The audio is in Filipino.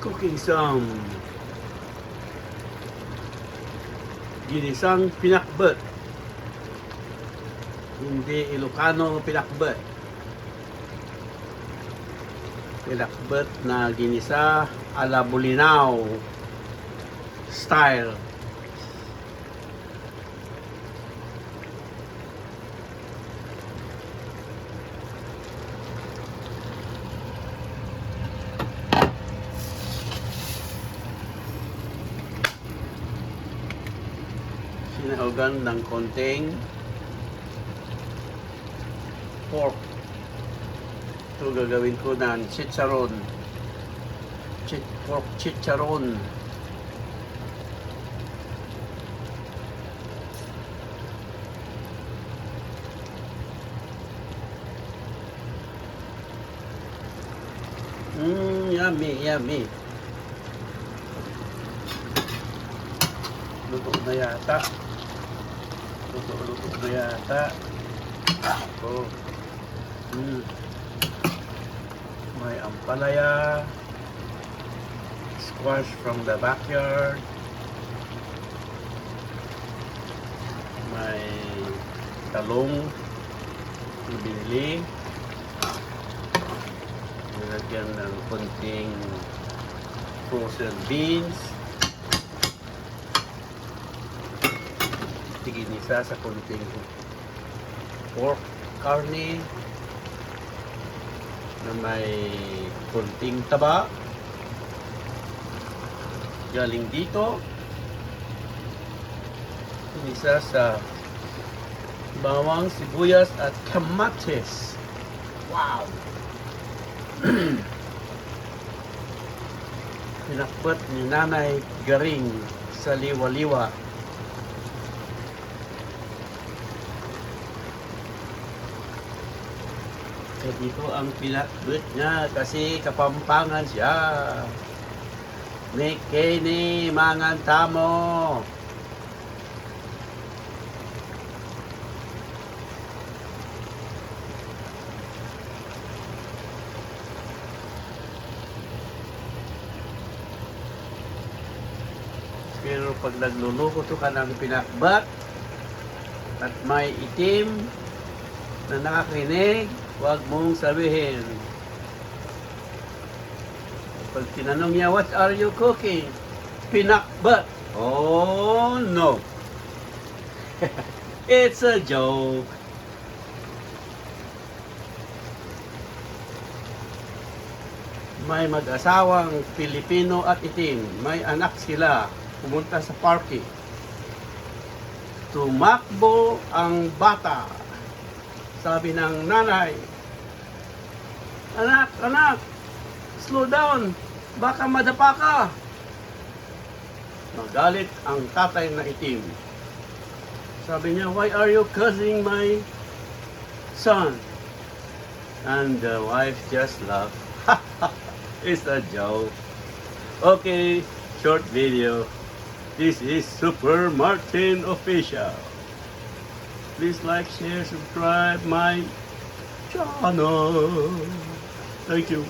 cooking some ginisang pinakbet. Hindi Ilocano pinakbet. Pinakbet na ginisa ala Bolinao style. Sinahugan ng konting pork. Ito gagawin ko ng chicharon. Pork chicharon. Yummy, yummy. Luto na yata. Luto na yata. Oh. May ampalaya. Squash from the backyard. May talong na binili. Nilagyan ng konting frozen beans. Tiginisa sa konting pork carne na may konting taba. Galing dito. Tinisa sa bawang, sibuyas at kamatis. Wow! Pinakbet ni Nanay Garing sa liwa-liwa. Kaya dito ang pinakbet niya kasi Kapampangan siya. Nikini mangan tamo. Pero pag nagluluto ka ng pinakbet at may itim na nakakinig, huwag mong sabihin. Pag tinanong niya, what are you cooking? Pinakbet. Oh, no. It's a joke. May mag-asawang Pilipino at itim. May anak sila. Pumunta sa party. Tumakbo ang bata. Sabi ng nanay, anak, slow down. Baka madapa ka. Magalit ang tatay na itim. Sabi niya, why are you cursing my son? And the wife just laughed. It's a joke. Okay, short video. This is Super Martin Official. Please like, share, subscribe my channel. Thank you.